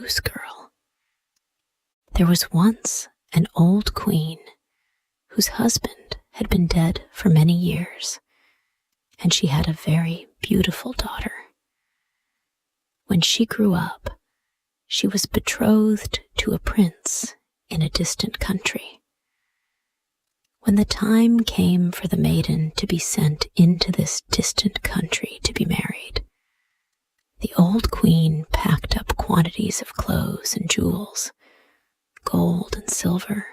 Goose Girl. There was once an old queen whose husband had been dead for many years, and she had a very beautiful daughter. When she grew up, she was betrothed to a prince in a distant country. When the time came for the maiden to be sent into this distant country to be married, the old queen packed up quantities of clothes and jewels, gold and silver,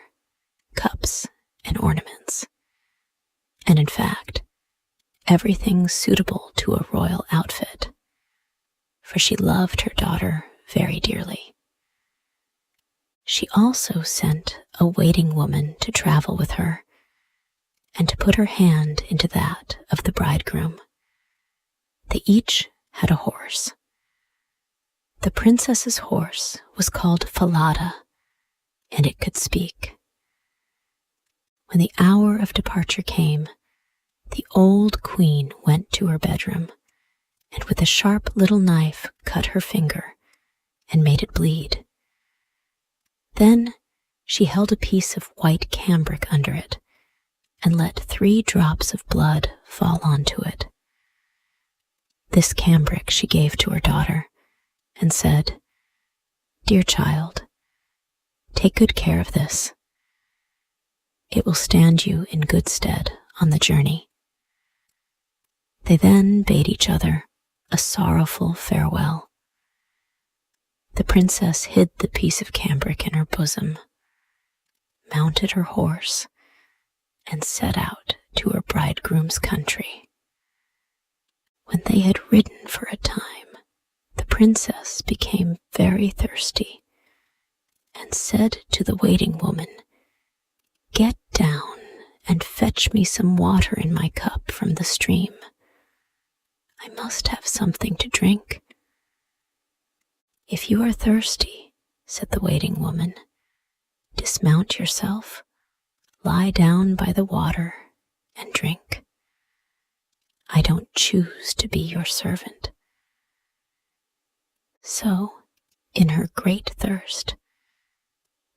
cups and ornaments, and in fact, everything suitable to a royal outfit, for she loved her daughter very dearly. She also sent a waiting woman to travel with her and to put her hand into that of the bridegroom. They each had a horse. The princess's horse was called Falada, and it could speak. When the hour of departure came, the old queen went to her bedroom and with a sharp little knife cut her finger and made it bleed. Then she held a piece of white cambric under it and let 3 drops of blood fall onto it. This cambric she gave to her daughter and said, "Dear child, take good care of this. It will stand you in good stead on the journey." They then bade each other a sorrowful farewell. The princess hid the piece of cambric in her bosom, mounted her horse, and set out to her bridegroom's country. When they had ridden for a time, the princess became very thirsty and said to the waiting woman, "Get down and fetch me some water in my cup from the stream. I must have something to drink." "If you are thirsty," said the waiting woman, "dismount yourself, lie down by the water, and drink. I don't choose to be your servant." So, in her great thirst,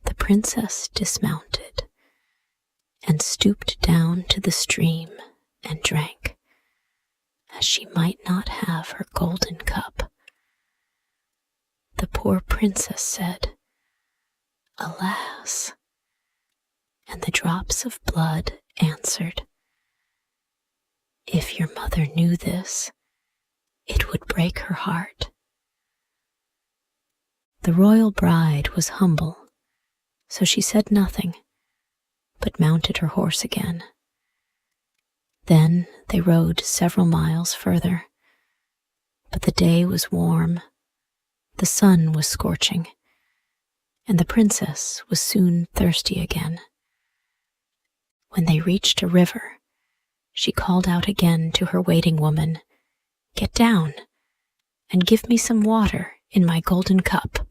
the princess dismounted and stooped down to the stream and drank, as she might not have her golden cup. The poor princess said, "Alas!" and the drops of blood answered, "If your mother knew this, it would break her heart." The royal bride was humble, so she said nothing, but mounted her horse again. Then they rode several miles further, but the day was warm, the sun was scorching, and the princess was soon thirsty again. When they reached a river, she called out again to her waiting woman, "Get down and give me some water in my golden cup."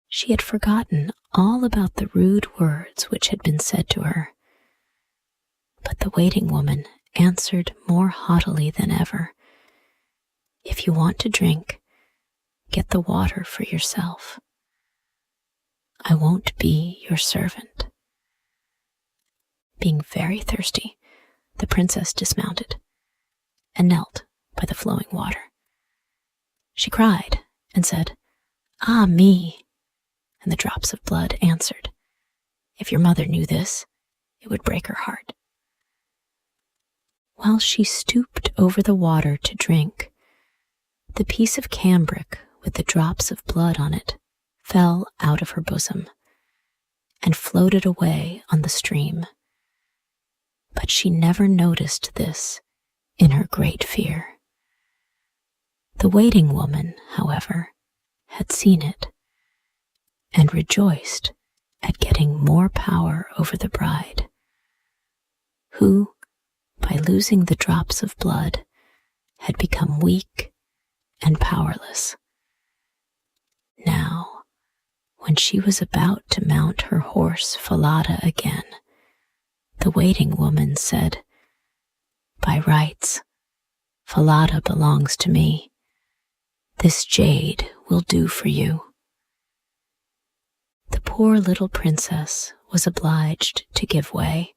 She had forgotten all about the rude words which had been said to her, but the waiting woman answered more haughtily than ever, "If you want to drink, get the water for yourself. I won't be your servant." Being very thirsty, the princess dismounted and knelt by the flowing water. She cried and said, "Ah me!" and the drops of blood answered, "If your mother knew this, it would break her heart." While she stooped over the water to drink, the piece of cambric with the drops of blood on it fell out of her bosom and floated away on the stream. But she never noticed this in her great fear. The waiting woman, however, had seen it and rejoiced at getting more power over the bride, who, by losing the drops of blood, had become weak and powerless. Now, when she was about to mount her horse Falada again, the waiting woman said, "By rights, Falada belongs to me. This jade will do for you." The poor little princess was obliged to give way.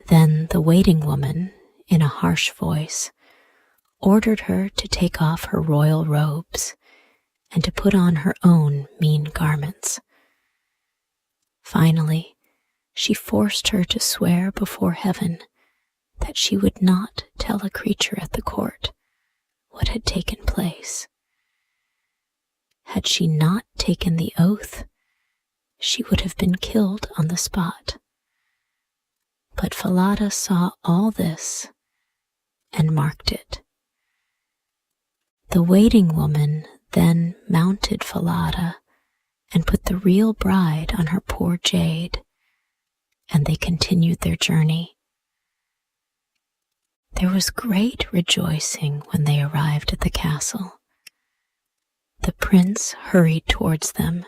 Then the waiting woman, in a harsh voice, ordered her to take off her royal robes and to put on her own mean garments. Finally, she forced her to swear before heaven that she would not tell a creature at the court what had taken place. Had she not taken the oath, she would have been killed on the spot. But Falada saw all this and marked it. The waiting woman then mounted Falada and put the real bride on her poor jade, and they continued their journey. There was great rejoicing when they arrived at the castle. The prince hurried towards them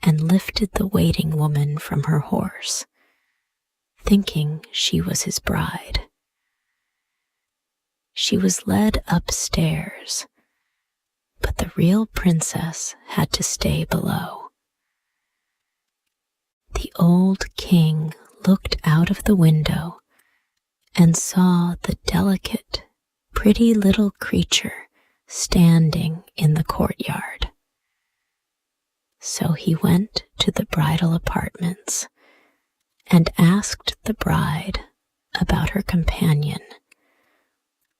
and lifted the waiting woman from her horse, thinking she was his bride. She was led upstairs, but the real princess had to stay below. The old king looked out of the window and saw the delicate, pretty little creature standing in the courtyard. So he went to the bridal apartments and asked the bride about her companion,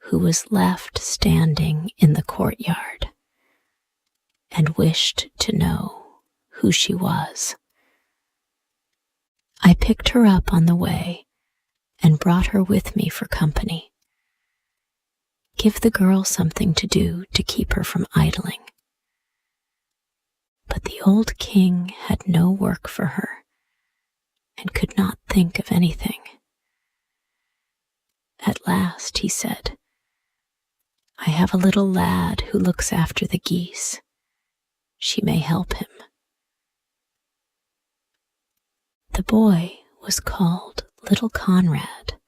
who was left standing in the courtyard, and wished to know who she was. I picked her up on the way and brought her with me for company. Give the girl something to do to keep her from idling. But the old king had no work for her and could not think of anything. At last he said, "I have a little lad who looks after the geese. She may help him." The boy was called Little Conrad,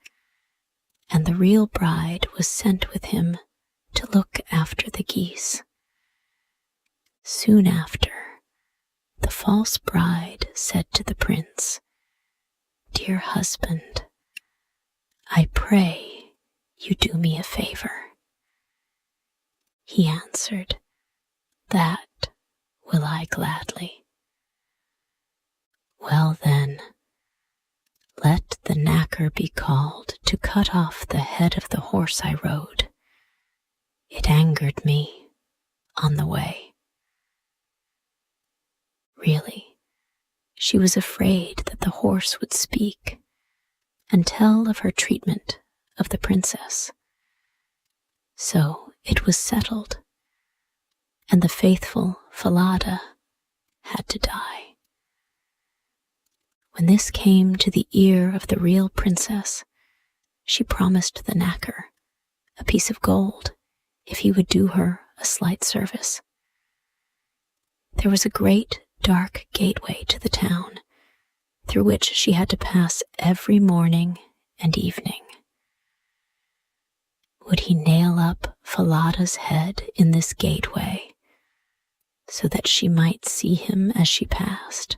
and the real bride was sent with him to look after the geese. Soon after, the false bride said to the prince, "Dear husband, I pray you do me a favor." He answered, "That will I gladly." "Well then, let the knacker be called to cut off the head of the horse I rode. It angered me on the way." Really, she was afraid that the horse would speak and tell of her treatment of the princess. So it was settled, and the faithful Falada had to die. When this came to the ear of the real princess, she promised the knacker a piece of gold if he would do her a slight service. There was a great dark gateway to the town, through which she had to pass every morning and evening. Would he nail up Falada's head in this gateway so that she might see him as she passed?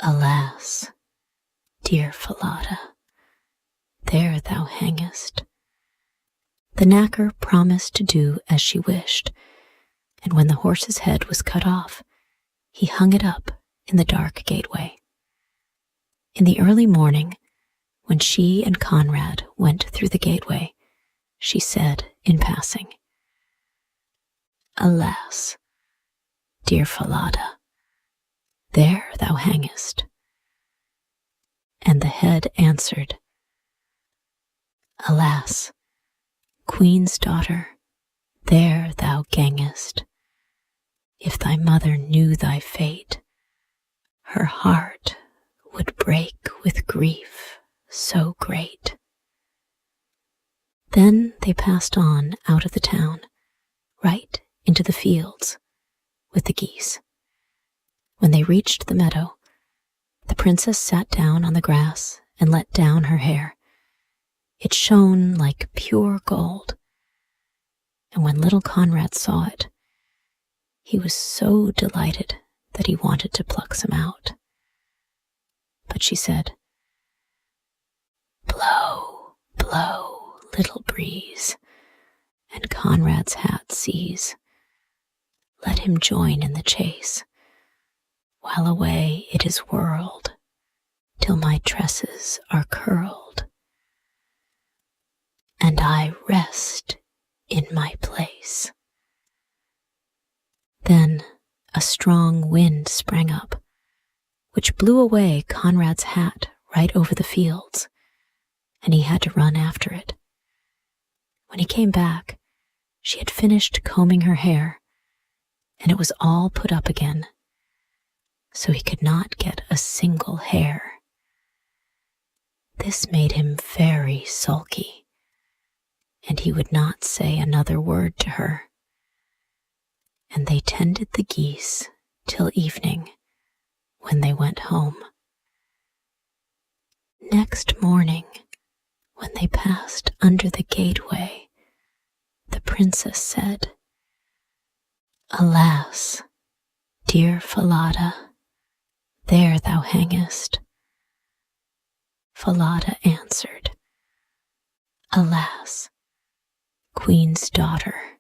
Alas, dear Falada, there thou hangest. The knacker promised to do as she wished, and when the horse's head was cut off, he hung it up in the dark gateway. In the early morning, when she and Conrad went through the gateway, she said in passing, "Alas, dear Falada, there thou hangest." And the head answered, "Alas, Queen's daughter, there thou gangest. If thy mother knew thy fate, her heart would break with grief so great." Then they passed on out of the town, right into the fields with the geese. When they reached the meadow, the princess sat down on the grass and let down her hair. It shone like pure gold, and when little Conrad saw it, he was so delighted that he wanted to pluck some out. But she said, "Blow, blow, little breeze, and Conrad's hat seize. Let him join in the chase, while away it is whirled, till my tresses are curled, and I rest in my place." Then a strong wind sprang up, which blew away Conrad's hat right over the fields, and he had to run after it. When he came back, she had finished combing her hair, and it was all put up again, so he could not get a single hair. This made him very sulky, and he would not say another word to her. And they tended the geese till evening, when they went home. Next morning, when they passed under the gateway, the princess said, "Alas, dear Falada, there thou hangest." Falada answered, "Alas, queen's daughter,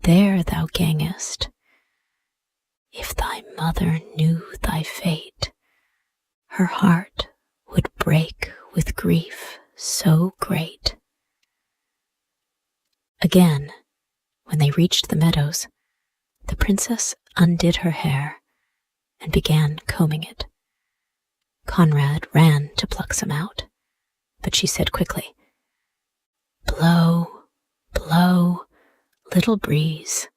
there thou gangest. If thy mother knew thy fate, her heart would break with grief so great." Again, when they reached the meadows, the princess undid her hair and began combing it. Conrad ran to pluck some out, but she said quickly, "Blow, blow, little breeze,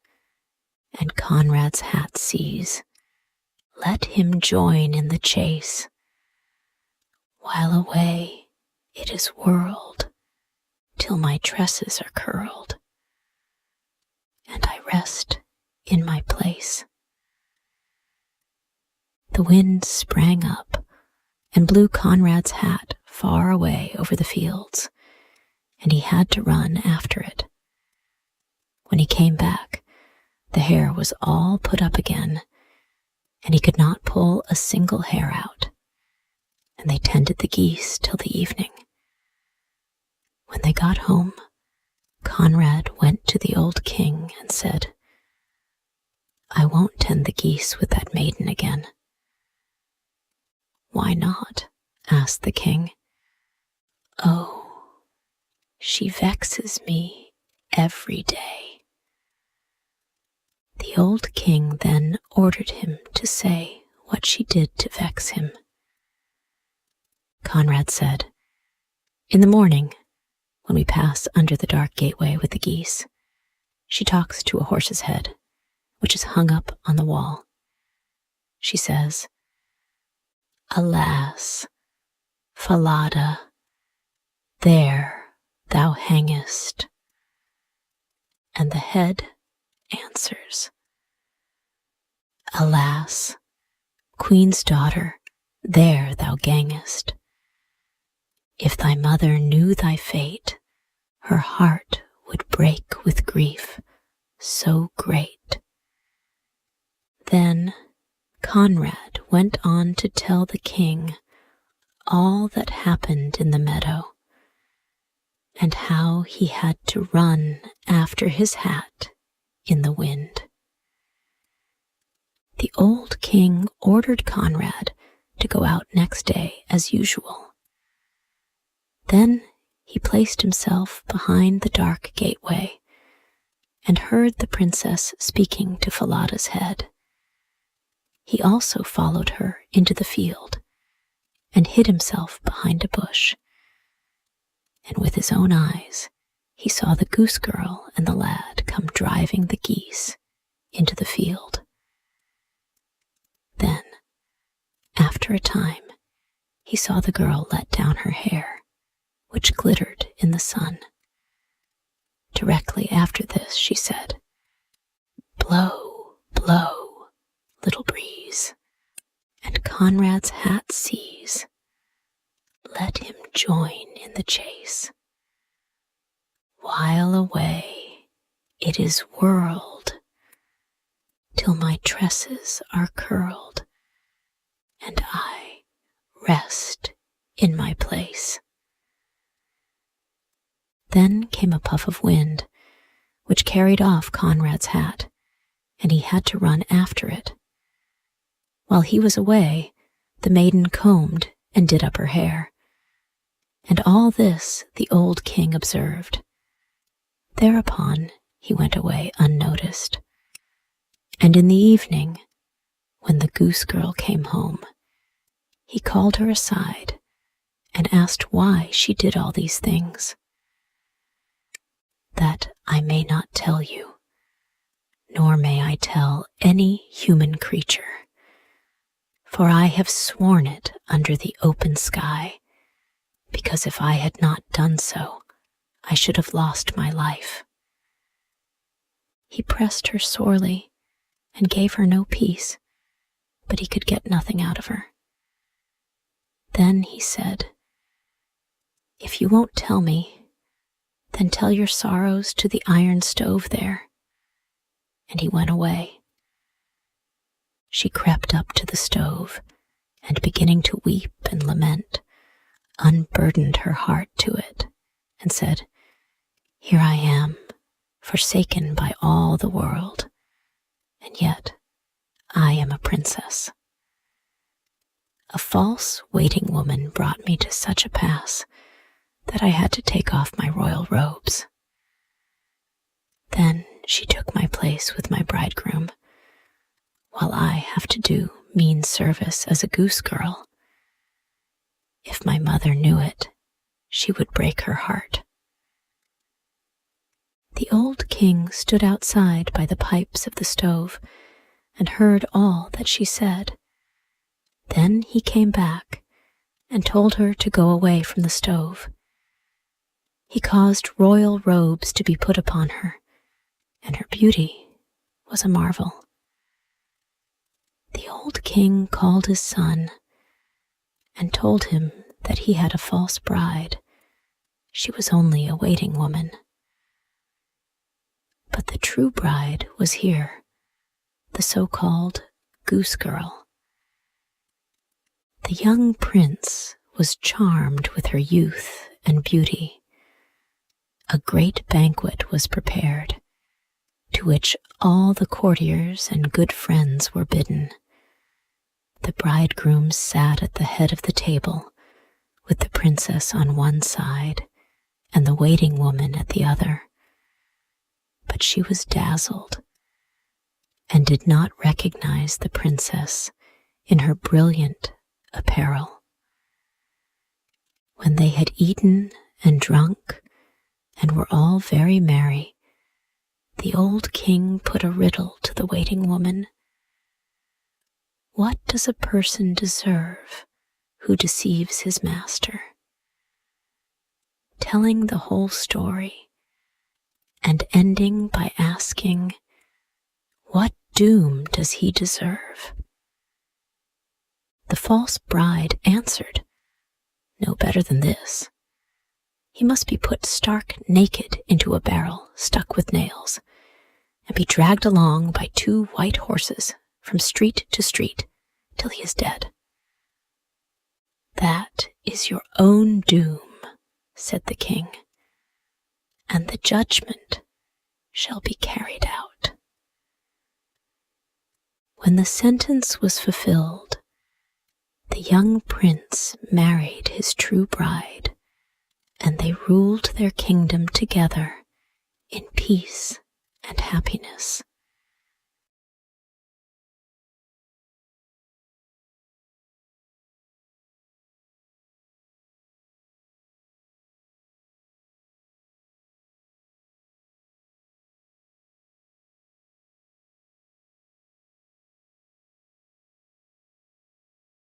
and Conrad's hat seize. Let him join in the chase, while away it is whirled, till my tresses are curled, and I rest in my place." The wind sprang up and blew Conrad's hat far away over the fields, and he had to run after it. When he came back, the hair was all put up again, and he could not pull a single hair out, and they tended the geese till the evening. When they got home, Conrad went to the old king and said, "I won't tend the geese with that maiden again." "Why not?" asked the king. "Oh, she vexes me every day." The old king then ordered him to say what she did to vex him. Conrad said, "In the morning, when we pass under the dark gateway with the geese, she talks to a horse's head, which is hung up on the wall. She says, 'Alas, Falada, there thou hangest.' And the head answers, 'Alas, queen's daughter, there thou gangest. If thy mother knew thy fate, her heart would break with grief so great.'" Then Conrad went on to tell the king all that happened in the meadow, and how he had to run after his hat in the wind. The old king ordered Conrad to go out next day as usual. Then he placed himself behind the dark gateway and heard the princess speaking to Falada's head. He also followed her into the field and hid himself behind a bush. And with his own eyes, he saw the goose girl and the lad come driving the geese into the field. Then, after a time, he saw the girl let down her hair, which glittered in the sun. Directly after this, she said, "Blow, blow, little breeze, and Conrad's hat seize. Let him join in the chase, while away it is whirled, till my tresses are curled, and I rest in my place. Then came a puff of wind, which carried off Conrad's hat, and he had to run after it. While he was away, the maiden combed and did up her hair, and all this the old king observed. Thereupon he went away unnoticed, and in the evening, when the goose girl came home, he called her aside and asked why she did all these things. That I may not tell you, nor may I tell any human creature, for I have sworn it under the open sky, because if I had not done so, I should have lost my life. He pressed her sorely and gave her no peace, but he could get nothing out of her. Then he said, "If you won't tell me, then tell your sorrows to the iron stove there." And he went away. She crept up to the stove, and beginning to weep and lament, unburdened her heart to it, and said, "Here I am, forsaken by all the world, and yet I am a princess. A false waiting woman brought me to such a pass that I had to take off my royal robes. Then she took my place with my bridegroom, while I have to do mean service as a goose girl. If my mother knew it, she would break her heart." The old king stood outside by the pipes of the stove and heard all that she said. Then he came back and told her to go away from the stove. He caused royal robes to be put upon her, and her beauty was a marvel. The old king called his son and told him that he had a false bride. She was only a waiting woman. But the true bride was here, the so-called goose girl. The young prince was charmed with her youth and beauty. A great banquet was prepared, to which all the courtiers and good friends were bidden. The bridegroom sat at the head of the table, with the princess on one side and the waiting woman at the other. But she was dazzled and did not recognize the princess in her brilliant apparel. When they had eaten and drunk and were all very merry, the old king put a riddle to the waiting woman. What does a person deserve who deceives his master? Telling the whole story and ending by asking, what doom does he deserve? The false bride answered, no better than this. He must be put stark naked into a barrel stuck with nails, and be dragged along by 2 white horses from street to street till he is dead. That is your own doom, said the king, and the judgment shall be carried out. When the sentence was fulfilled, the young prince married his true bride, and they ruled their kingdom together in peace and happiness.